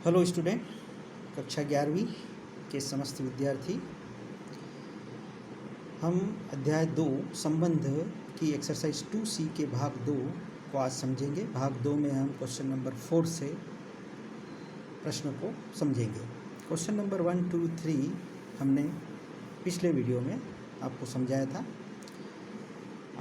Hello student, कक्षा 11वीं के समस्त विद्यार्थी। हम अध्याय 2 संबंध की एक्सरसाइज 2C के भाग 2 को आज समझेंगे। भाग 2 में हम क्वेश्चन नंबर 4 से प्रश्न को समझेंगे। क्वेश्चन नंबर 1, 2, 3 हमने पिछले वीडियो में आपको समझाया था।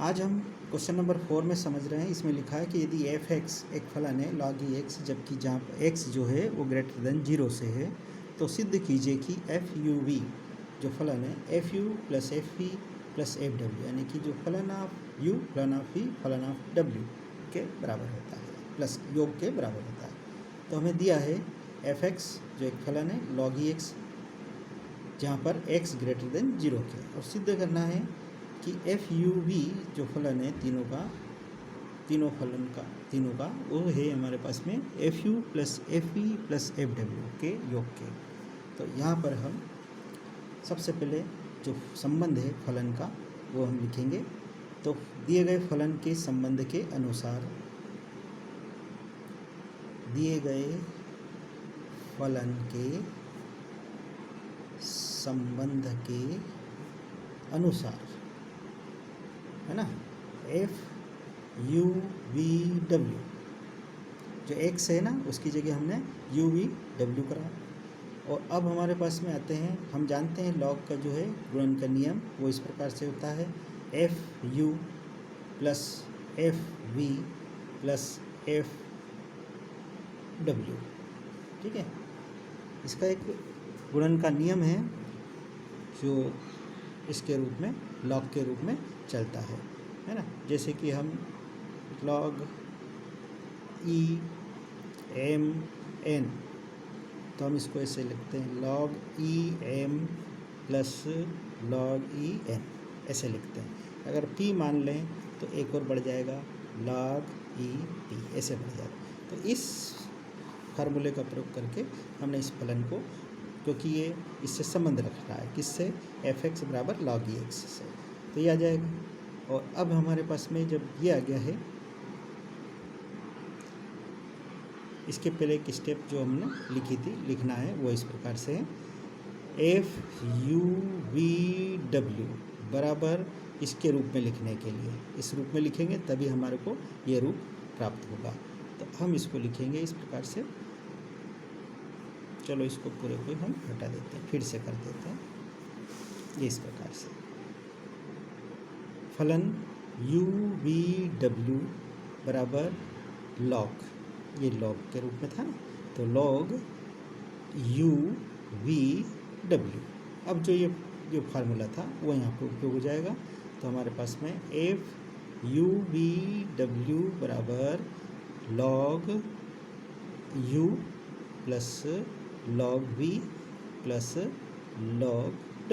आज हम क्वेश्चन नंबर 4 में समझ रहे हैं। इसमें लिखा है कि यदि f(x) एक फलन है log x, जबकि जहाँ x जो है वो ग्रेटर देन 0 से है, तो सिद्ध कीजिए कि f(u(v) जो फलन है fu plus fv plus fw, यानी कि जो फलन ऑफ u फलन ऑफ v फलन ऑफ w के बराबर होता है, प्लस योग के बराबर होता है। तो हमें दिया है f(x) जो एक फलन है log x, जहाँ पर x ग्रेटर देन 0 के, और सिद्ध करना है कि f(u(v) जो फलन है तीनों का वो है हमारे पास में fu plus fv plus fw के योग के। तो यहाँ पर हम सबसे पहले जो संबंध है फलन का वो हम लिखेंगे। तो दिए गए फलन के संबंध के अनुसार, दिए गए फलन के संबंध के अनुसार, है ना, f(u(v)w जो x है ना, उसकी जगह हमने u(v)w करा। और अब हमारे पास में आते हैं, हम जानते हैं log का जो है गुणन का नियम वो इस प्रकार से होता है fu plus fv plus fw। ठीक है, इसका एक गुणन का नियम है जो इसके रूप में log के रूप में चलता है ना। जैसे कि हम log e m n, तो हम इसको ऐसे लिखते हैं log e m plus log e n, ऐसे लिखते हैं। अगर p मान लें तो एक और बढ़ जाएगा log e p, ऐसे बढ़ जाएगा। तो इस फार्मूले का प्रयोग करके हमने इस फलन को, क्योंकि ये इससे संबंध रख रहा है, किससे, f(x) बराबर log e x से, तो ये आ जाएगा। और अब हमारे पास में जब ये आ गया है, इसके पहले एक स्टेप जो हमने लिखी थी, लिखना है वो इस प्रकार से है f(u(v)w बराबर, इसके रूप में लिखने के लिए इस रूप में लिखेंगे तभी हमारे को ये रूप प्राप्त होगा। तो हम इसको लिखेंगे इस प्रकार से। चलो इसको पूरे को हम हटा देते हैं, फिर से कर देते हैं ये इस प्रकार से। फलन u(v)w बराबर log, ये log के रूप में था ना, तो log u(v)w। अब जो फार्मूला था वो यहाँ पर उपयोग हो जाएगा। तो हमारे पास में f(u(v)w बराबर log u plus log v plus log w,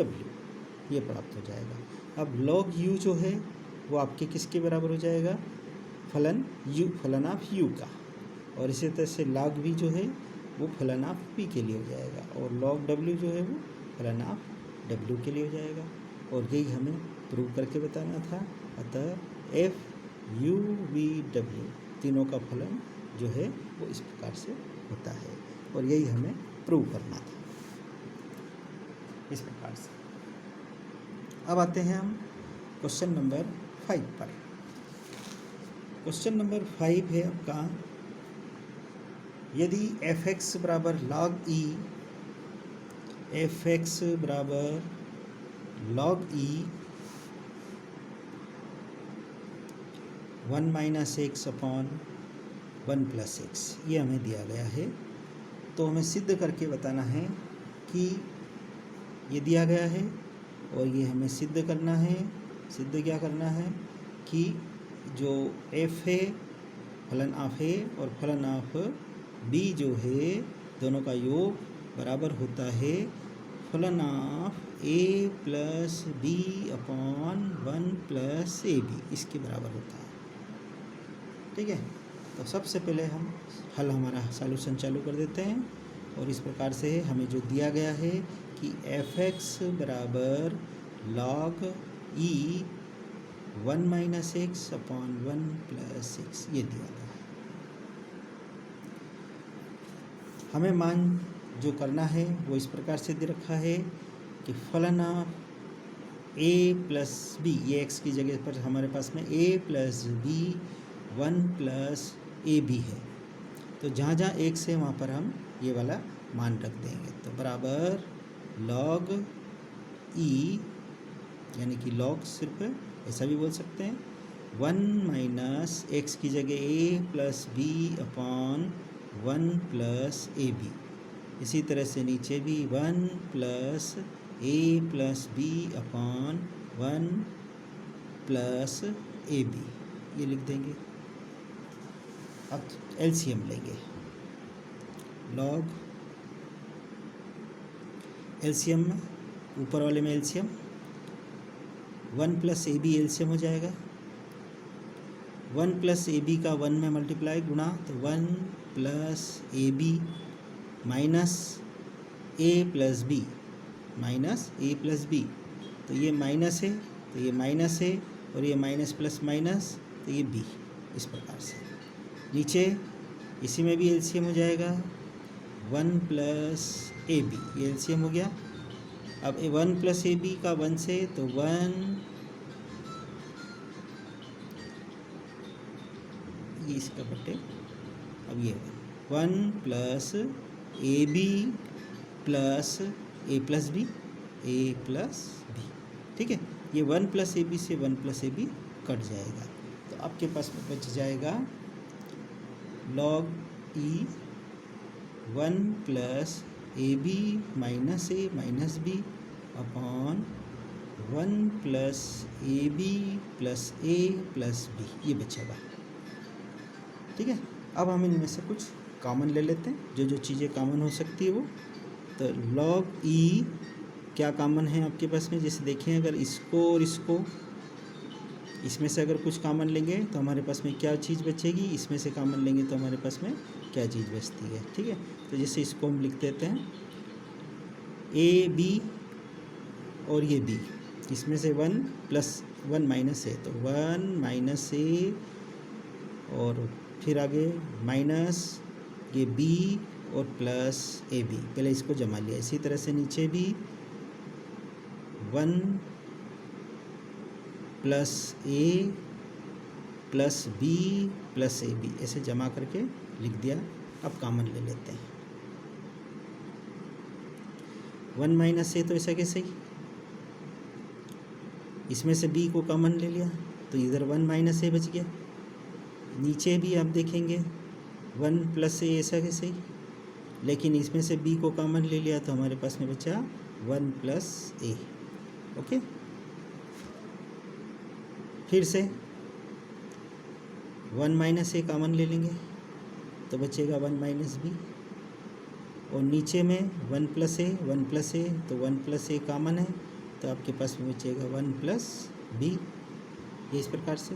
ये प्राप्त हो जाएगा। अब log u जो है वो आपके किसके बराबर हो जाएगा, फलन u फलन ऑफ u का, और इसी तरह से log v जो है वो फलन ऑफ p के लिए हो जाएगा, और log w जो है वो फलन ऑफ w के लिए हो जाएगा। और यही हमें प्रूव करके बताना था। अतः f(u(v)w तीनों का फलन जो है वो इस प्रकार से होता है, और यही हमें प्रूव करना था इस प्रकार से। अब आते हैं हम क्वेश्चन नंबर 5 पर। क्वेश्चन नंबर 5 है आपका, यदि f(x) बराबर log e, f(x) बराबर log e 1 minus x upon 1 plus x, ये हमें दिया गया है। तो हमें सिद्ध करके बताना है कि ये दिया गया है, और ये हमें सिद्ध करना है। सिद्ध क्या करना है कि जो f है फलन ऑफ a और फलन ऑफ b जो है, दोनों का योग बराबर होता है फलन of a plus b upon 1 plus ab, इसके बराबर होता है। ठीक है, तो सबसे पहले हम हमारा सॉल्यूशन चालू कर देते हैं, और इस प्रकार से हमें जो दिया गया है कि f(x) बराबर log e 1 minus x upon 1 plus x, ये दिया गया है। हमें मान जो करना है वो इस प्रकार से दे रखा है कि फलाना a प्लस बी, ये x की जगह पर हमारे पास में a plus B 1 plus A B है। तो जहाँ जहाँ x है वहाँ पर हम ये वाला मान रख देंगे। तो बराबर log e, यानी कि log सिर्फ ऐसा भी बोल सकते हैं, 1 माइनस एक्स की जगह a plus B upon 1 plus A B. इसी तरह से नीचे भी 1 plus A plus B upon 1 plus A B, ये लिख देंगे। अब एलसीएम लेंगे, लॉग एलसीएम में ऊपर वाले में LCM 1 plus A B LCM हो जाएगा। 1 प्लस ए बी का 1 में मल्टीप्लाई गुणा, तो 1 plus A B minus A plus B, minus A plus B, तो ये माइनस है तो ये माइनस है, और ये माइनस प्लस माइनस तो ये बी। इस प्रकार से नीचे इसी में भी एलसीएम हो जाएगा 1 प्लस ए बी, ये एलसीएम हो गया। अब 1 प्लस ए बी का 1 से, तो 1, ये इसका बटे, अब ये 1 plus A B plus A plus B, A plus B, ठीक है। ये 1 प्लस ए बी से 1 प्लस ए बी कट जाएगा, तो आपके पास में बच जाएगा log e 1 plus A B minus A minus B upon 1 plus A B plus A plus B, ये बचेगा, ठीक है। अब हम इनमें से कुछ कॉमन ले लेते हैं, जो जो चीज़ें कॉमन हो सकती है वो। तो log e क्या कॉमन है आपके पास में, जैसे देखें अगर इसको और इसको, इसमें से अगर कुछ कॉमन लेंगे तो हमारे पास में क्या चीज़ बचेगी, इसमें से कॉमन लेंगे तो हमारे पास में क्या चीज़ बचती है, ठीक है। तो जैसे इसको हम लिख देते हैं ए बी और ये बी, इसमें से 1 प्लस 1 माइनस है, तो 1 माइनस ए, और फिर आगे माइनस ये बी और प्लस ए बी, पहले इसको जमा लिया। इसी तरह से नीचे भी 1 plus A plus B plus A B, ऐसे जमा करके लिख दिया। अब कॉमन ले लेते हैं 1 माइनस ए, तो ऐसा कैसे ही, इसमें से बी को कॉमन ले लिया तो इधर 1 माइनस ए बच गया। नीचे भी आप देखेंगे 1 प्लस ए, ऐसा कैसे ही, लेकिन इसमें से b को कॉमन ले लिया तो हमारे पास में बचा 1 प्लस ए, ओके। फिर से 1 माइनस ए कॉमन ले लेंगे तो बचेगा 1 माइनस बी, और नीचे में 1 प्लस ए, 1 प्लस ए, तो 1 प्लस ए कॉमन है तो आपके पास में बचेगा 1 प्लस बी, ये इस प्रकार से।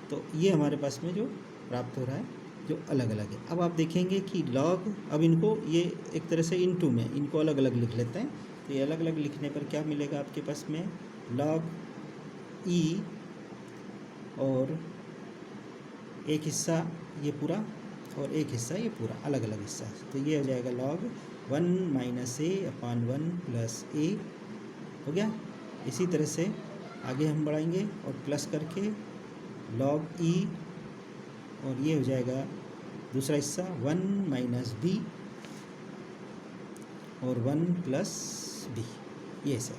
तो ये हमारे पास में जो प्राप्त हो रहा है जो अलग अलग है। अब आप देखेंगे कि log, अब इनको ये एक तरह से इनटू में इनको अलग अलग लिख लेते हैं, तो ये अलग अलग लिखने पर क्या मिलेगा आपके पास में, log e, और एक हिस्सा ये पूरा और एक हिस्सा ये पूरा, अलग अलग हिस्सा, तो ये हो जाएगा log 1 माइनस ए अपॉन 1 प्लस ए, हो गया। इसी तरह से आगे हम बढ़ाएंगे और प्लस करके log e, और ये हो जाएगा दूसरा हिस्सा 1 माइनस बी और 1 प्लस बी, ये से।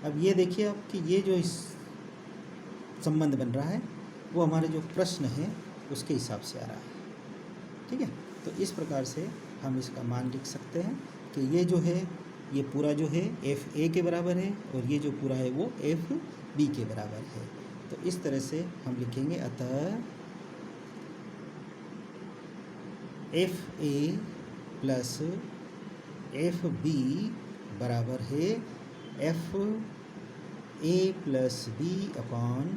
अब ये देखिए आप कि ये जो इस संबंध बन रहा है वो हमारे जो प्रश्न है उसके हिसाब से आ रहा है, ठीक है। तो इस प्रकार से हम इसका मान लिख सकते हैं कि ये जो है ये पूरा जो है एफ ए के बराबर है, और ये जो पूरा है वो एफ बी के बराबर है। तो इस तरह से हम लिखेंगे, अतः F A plus F B बराबर है F A plus B upon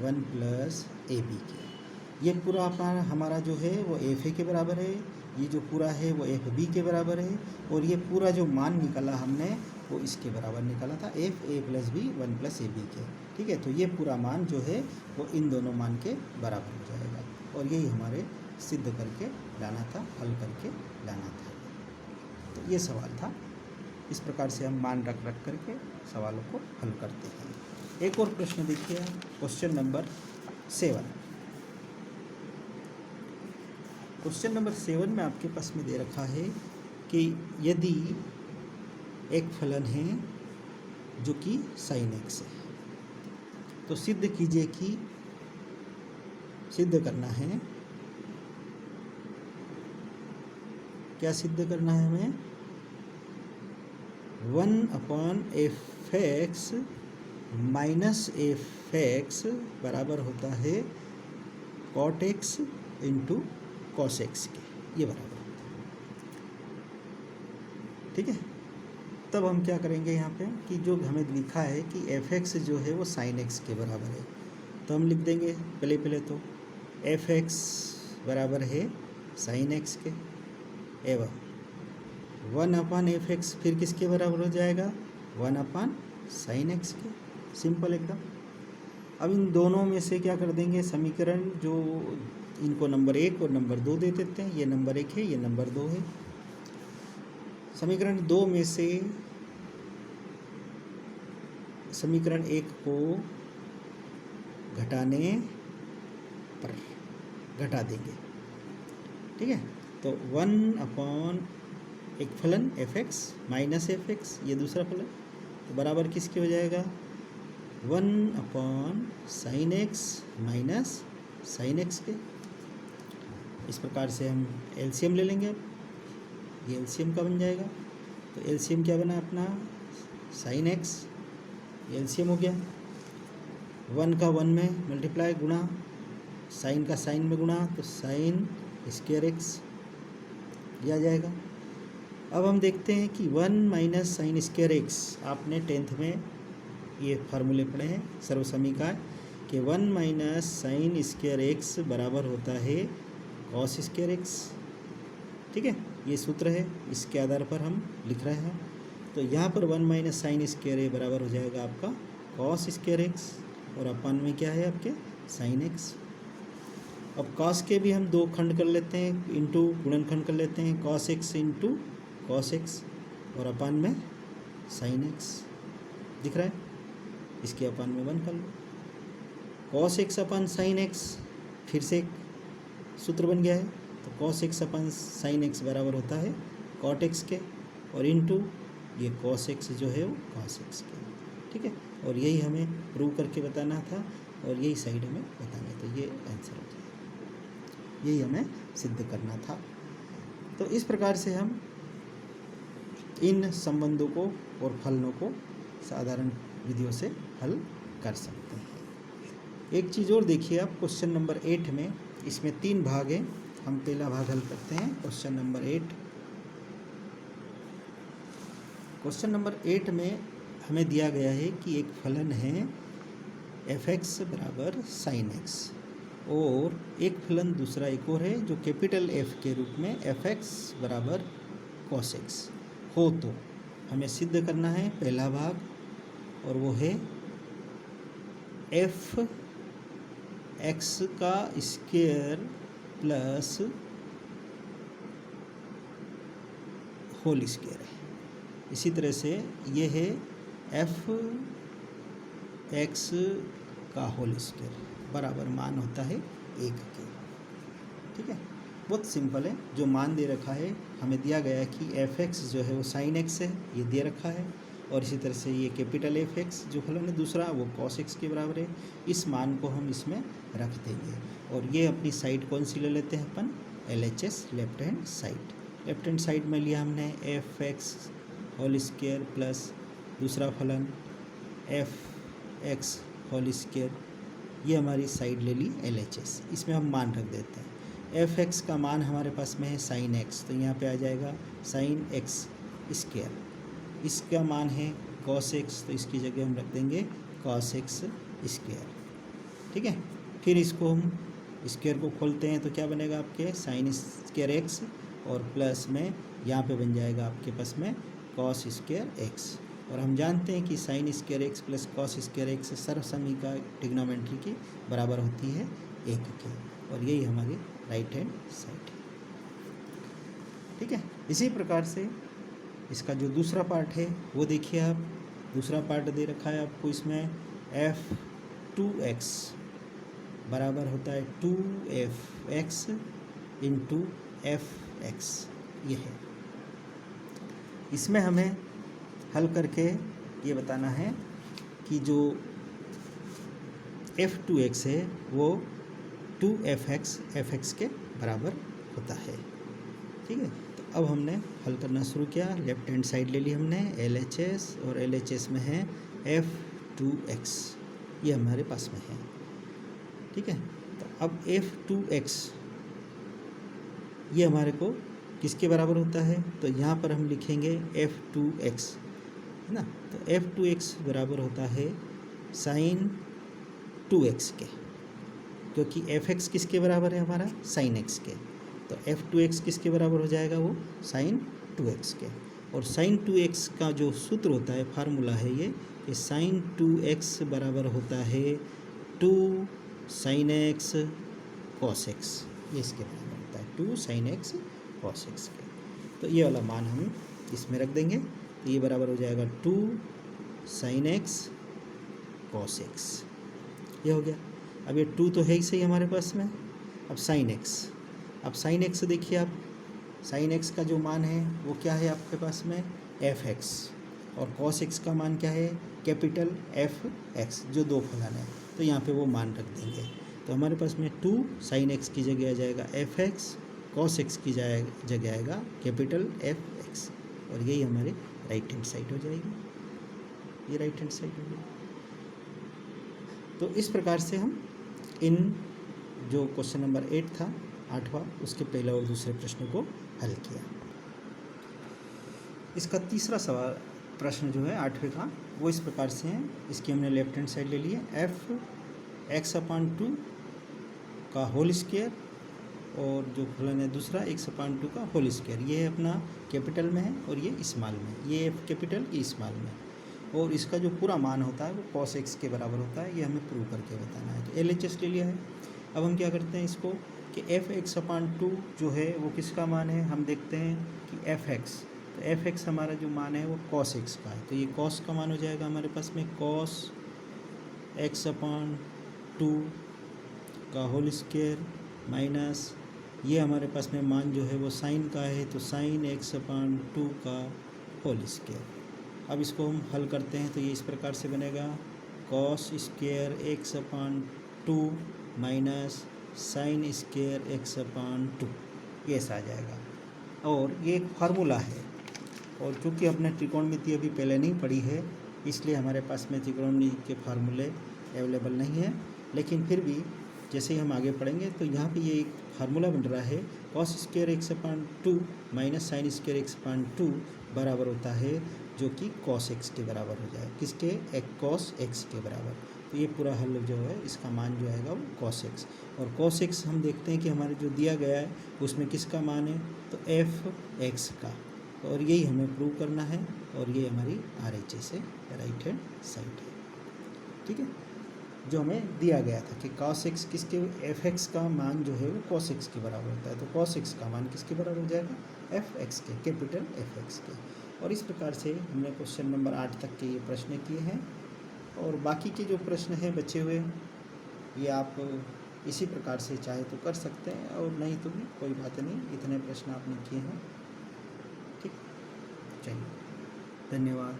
1 plus A B के। ये पूरा अपना हमारा जो है वो एफ ए के बराबर है, ये जो पूरा है वो एफ बी के बराबर है, और ये पूरा जो मान निकाला हमने वो इसके बराबर निकाला था, F A plus B 1 plus A B के, ठीक है। तो ये पूरा मान जो है वो इन दोनों मान के बराबर हो जाएगा, और यही हमारे सिद्ध करके लाना था, हल करके लाना था। ये सवाल था। इस प्रकार से हम मान रख रख करके सवालों को हल करते हैं। एक और प्रश्न देखिए, क्वेश्चन नंबर 7। क्वेश्चन नंबर 7 में आपके पास में दे रखा है कि यदि एक फलन है जो कि sin x है, तो सिद्ध कीजिए कि सिद्ध करना है, क्या सिद्ध करना है हमें, 1/f(x) माइनस f(x) बराबर होता है cot x into cos x के, ये बराबर होता है। ठीक है, तब हम क्या करेंगे यहाँ पे कि जो हमें लिखा है कि f(x) जो है वो sin x के बराबर है, तो हम लिख देंगे पहले तो f(x) बराबर है sin x के, एवं 1/f(x) फिर किसके बराबर हो जाएगा, 1/sin x के। सिंपल एकदम। अब इन दोनों में से क्या कर देंगे, समीकरण जो इनको नंबर 1 और नंबर 2 दे देते हैं। ये नंबर 1 है, ये नंबर 2 है। समीकरण 2 में से समीकरण 1 को घटाने पर घटा देंगे। ठीक है, तो 1 एक फलन f(x) माइनस f(x), ये दूसरा फलन, तो बराबर किसके हो जाएगा, 1/sin x minus sin x के। इस प्रकार से हम एलसीएम ले लेंगे। अब ये एलसीएम का बन जाएगा, तो एलसीएम क्या बना अपना, sin x, एलसीएम हो गया, 1 का 1 में मल्टीप्लाई गुणा, साइन का साइन में गुणा, तो sin स्क्वायर x ये आ जाएगा। अब हम देखते हैं कि 1 माइनस साइन स्क्वायर x, आपने 10th में ये फार्मूले पढ़े हैं सर्वसमीका कि 1 माइनस साइन स्क्वायर x बराबर होता है कॉस स्क्वायर x। ठीक है, ये सूत्र है, इसके आधार पर हम लिख रहे हैं। तो यहाँ पर 1 माइनस साइन स्क्वायर a बराबर हो जाएगा आपका कॉस स्क्वायर x, और अपन में क्या है आपके साइन x। अब कॉस के भी हम 2 खंड कर लेते हैं, इंटू गुणनखंड कर लेते हैं, cos x into cos x, और अपन में साइन x दिख रहा है, इसके अपन में 1 कर लो, कॉस x अपन साइन x, फिर से एक सूत्र बन गया है, तो कॉस x अपन साइन x बराबर होता है कॉट x के, और इंटू ये कॉस x जो है वो कॉस x के। ठीक है, और यही हमें प्रूव करके बताना था, और यही साइड हमें बताना, तो ये आंसर हो जाएगा, यही हमें सिद्ध करना था। तो इस प्रकार से हम इन संबंधों को और फलनों को साधारण विधियों से हल कर सकते हैं। एक चीज़ और देखिए आप, क्वेश्चन नंबर 8 में, इसमें 3 भाग हैं, हम पहला भाग हल करते हैं। क्वेश्चन नंबर 8, क्वेश्चन नंबर 8 में हमें दिया गया है कि एक फलन है f(x) बराबर sin x, और एक फलन दूसरा एक और है जो कैपिटल F के रूप में f(x) बराबर cos x हो, तो हमें सिद्ध करना है पहला भाग, और वो है f(x) का स्क्वायर प्लस होल स्क्वायर है। इसी तरह से ये है f(x) का होल स्क्वायर बराबर मान होता है 1 के। ठीक है, बहुत सिंपल है। जो मान दे रखा है, हमें दिया गया है कि f(x) जो है वो sin x है, ये दे रखा है, और इसी तरह से ये कैपिटल f(x) जो फलन है दूसरा वो cos x के बराबर है। इस मान को हम इसमें रख देंगे, और ये अपनी साइड कौन सी ले लेते हैं अपन, LHS, left hand side. Left hand side में लिया हमने f(x) होल स्क्वायर प्लस दूसरा फलन f(x) होल स्क्वायर, ये हमारी साइड ले ली LHS। इसमें हम मान रख देते हैं। f(x) का मान हमारे पास में है sin x, तो यहाँ पे आ जाएगा sin x स्क्वायर। इसका मान है cos x, तो इसकी जगह हम रख देंगे cos x स्क्वायर। ठीक है, फिर इसको हम स्क्वायर को खोलते हैं, तो क्या बनेगा आपके sin स्क्वायर x, और प्लस में यहाँ पे बन जाएगा आपके पास में cos स्क्वायर x। और हम जानते हैं कि sin square x plus cos square x सर्वसमीका ट्रिग्नोमेट्री की बराबर होती है 1 के, और यही हमारी राइट हैंड साइड है। ठीक है, इसी प्रकार से इसका जो दूसरा पार्ट है वो देखिए आप, दूसरा पार्ट दे रखा है आपको इसमें f2x बराबर होता है 2f(x) इंटू f(x), ये है। इसमें हमें हल करके ये बताना है कि जो f2x है वो 2f(x) के बराबर होता है। ठीक है, तो अब हमने हल करना शुरू किया। लेफ्ट हैंड साइड ले ली हमने LHS, और LHS में है f2x, ये हमारे पास में है। ठीक है, तो अब f2x ये हमारे को किसके बराबर होता है, तो यहाँ पर हम लिखेंगे f2x, है ना। तो f2x बराबर होता है sin 2x के, क्योंकि fx किसके बराबर है हमारा, sin x के। तो f2x किसके बराबर हो जाएगा, वो sin 2x के। और sin 2x का जो सूत्र होता है, फार्मूला है ये, कि sin 2x बराबर होता है 2 sin x cos x, ये इसके बराबर होता है 2 sin x cos x के। तो ये वाला मान हम इसमें रख देंगे, तो ये बराबर हो जाएगा 2 sin x cos x, ये हो गया। अब ये 2 तो है ही सही हमारे पास में। अब sin x, अब sin x देखिए आप, sin x का जो मान है वो क्या है आपके पास में, f(x), और cos x का मान क्या है, कैपिटल f(x), जो दो फलन है, तो यहाँ पे वो मान रख देंगे। तो हमारे पास में 2 sin x की जगह आ जाएगा f(x), cos x की जगह आएगा कैपिटल f(x), और यही हमारी राइट हैंड साइड हो जाएगी, ये राइट हैंड साइड हो जाएगी। तो इस प्रकार से हम इन जो क्वेश्चन नंबर 8 था 8वां, उसके पहले और दूसरे प्रश्न को हल किया। इसका तीसरा सवाल प्रश्न जो है 8वें का, वो इस प्रकार से है। इसकी हमने लेफ्ट हैंड साइड ले ली है, f(x/2) का होल स्क्वायर, और जो फलन है दूसरा x/2 का होल स्क्वायर, ये अपना कैपिटल में है और ये स्मॉल में, ये f कैपिटल, ये स्मॉल में, और इसका जो पूरा मान होता है वो cos x के बराबर होता है। ये हमें प्रूव करके बताना है। तो LHS ले लिया है। अब हम क्या करते हैं इसको कि f(x/2) जो है वो किसका मान है, हम देखते हैं कि f(x), तो f(x) हमारा जो मान है वो cos x का है, तो ये cos का मान हो जाएगा हमारे पास में cos x/2 का होल स्क्वायर माइनस ये हमारे पास में मान जो है वो साइन का है, तो sin x/2 का होल स्क्वायर। अब इसको हम हल करते हैं तो ये इस प्रकार से बनेगा cos square x/2 minus sin square x/2, ये ऐसा आ जाएगा। और ये एक फार्मूला है, और चूँकि हमने त्रिकोणमिति अभी पहले नहीं पढ़ी है, इसलिए हमारे पास में त्रिकोणमिति के फार्मूले अवेलेबल नहीं है। लेकिन फिर भी जैसे ही हम आगे पढ़ेंगे तो यहाँ पे ये एक फार्मूला बन रहा है, cos square x/2 minus sin square x/2 बराबर होता है जो कि cos x के बराबर हो जाए, किसके, एक cos x के बराबर। तो ये पूरा हल जो है इसका मान जो आएगा वो cos x, और cos x हम देखते हैं कि हमारे जो दिया गया है उसमें किसका मान है, तो f(x) का, और यही हमें प्रूव करना है, और ये हमारी RHS है, राइट हैंड साइड है। ठीक है, जो हमें दिया गया था कि cos x किसके, f(x) का मान जो है वो cos x के बराबर होता है, तो cos x का मान किसके बराबर हो जाएगा, f(x) के, कैपिटल f(x) के। और इस प्रकार से हमने क्वेश्चन नंबर 8 तक के ये प्रश्न किए हैं, और बाकी के जो प्रश्न हैं बचे हुए, ये आप इसी प्रकार से चाहे तो कर सकते हैं, और नहीं तो भी कोई बात नहीं, इतने प्रश्न आपने किए हैं। ठीक, चलिए, धन्यवाद।